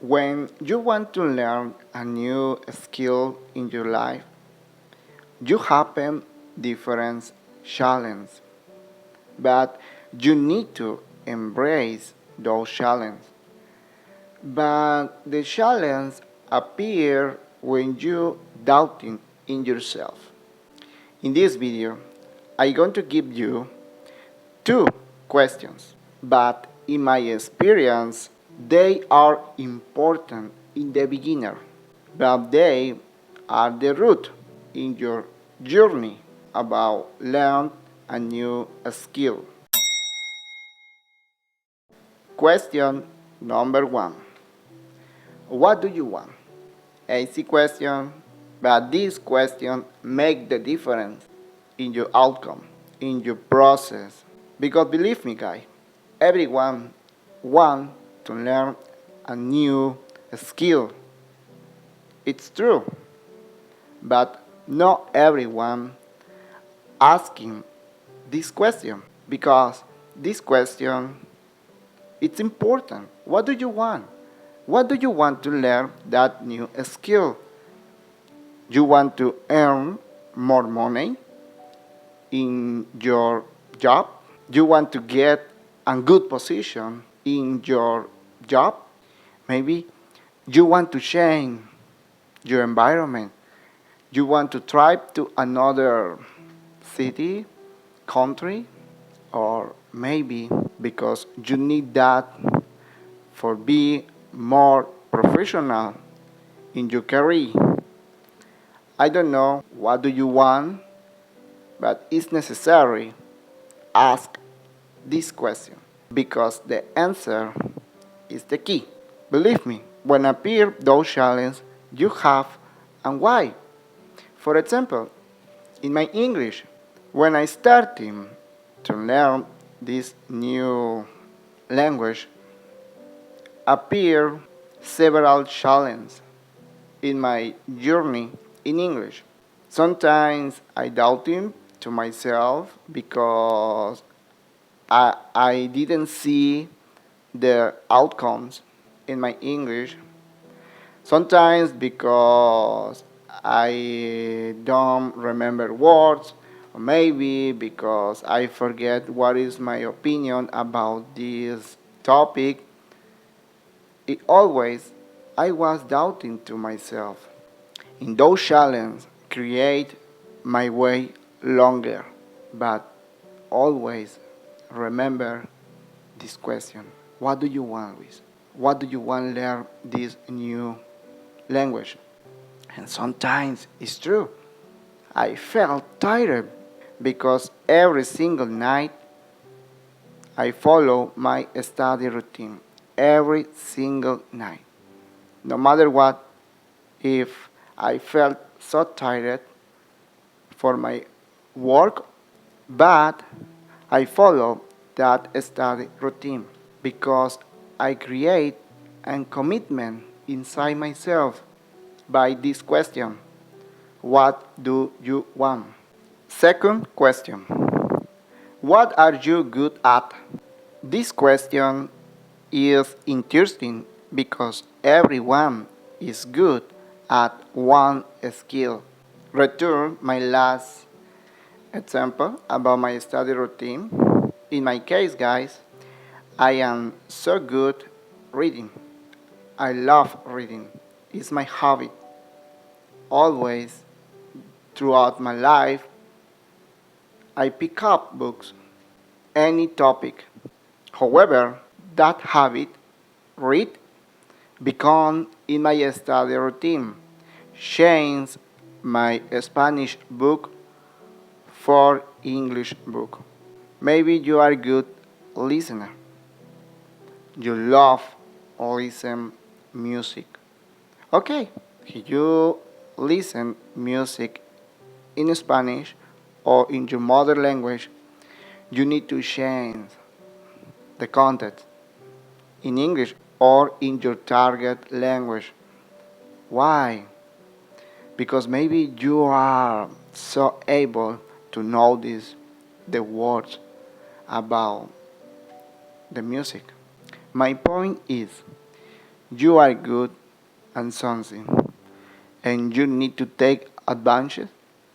When you want to learn a new skill in your life, you have different challenges, but you need to embrace those challenges. But the challenge appear when you doubting in yourself. In this video, I'm going to give you two questions, but in my experience, they are important in the beginner, but they are the root in your journey about learn a new skill. Question number one. What do you want? Easy question, but this question make the difference in your outcome, in your process. Because believe me, guys, everyone want to learn a new skill. It's true, but not everyone asking this question because this question it's important. What do you want? What do you want to learn that new skill? You want to earn more money in your job? You want to get a good position in your job? Maybe you want to change your environment. You want to drive to another city, country, or maybe because you need that for be more professional in your career. I don't know what do you want, but it's necessary ask this question because the answer is the key. Believe me, when appear those challenges you have and why. For example, in my English, when I started to learn this new language, appear several challenges in my journey in English. Sometimes I doubted to myself because I didn't see the outcomes in my English. Sometimes because I don't remember words, or maybe because I forget what is my opinion about this topic. It always I was doubting to myself. In those challenges, create my way longer, but always remember this question. What do you want, Luis? What do you want to learn this new language? And sometimes it's true. I felt tired because every single night I follow my study routine. Every single night. No matter what, if I felt so tired for my work, but I follow that study routine because I create a commitment inside myself by this question. What do you want? Second question. What are you good at? This question is interesting because everyone is good at one skill. Return my last example about my study routine. In my case, guys, I am so good reading. I love reading. It's my hobby. Always, throughout my life, I pick up books, any topic. However, that habit, read, become in my study routine. Change my Spanish book for English book. Maybe you are a good listener. You love listen music. Okay, you listen music in Spanish or in your mother language, you need to change the content in English or in your target language. Why? Because maybe you are so able to notice the words about the music. My point is, you are good at something and you need to take advantage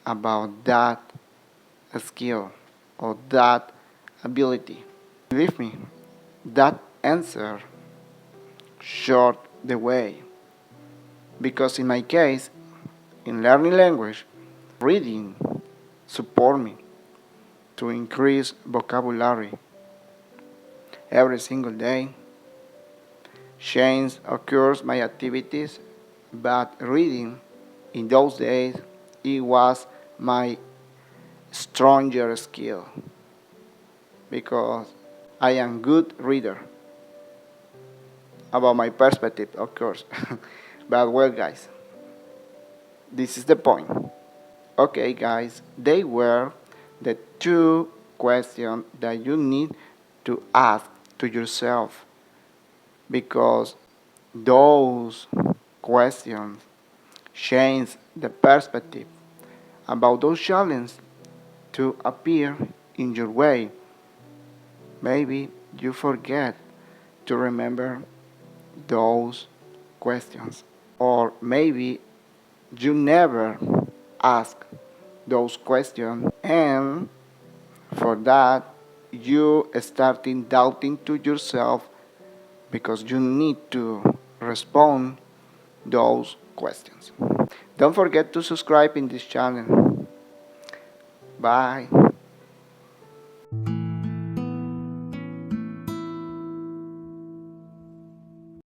about that skill or that ability. Believe me, that answer short the way. Because in my case, in learning language, reading support me to increase vocabulary every single day. Change occurs my activities, but reading in those days it was my stronger skill because I am good reader about my perspective, of course. But well, guys, this is the point. Okay, guys, they were the two questions that you need to ask to yourself because those questions change the perspective about those challenges to appear in your way. Maybe you forget to remember those questions, or maybe you never ask those questions, and for that you starting doubting to yourself because you need to respond those questions. Don't forget to subscribe in this channel. Bye.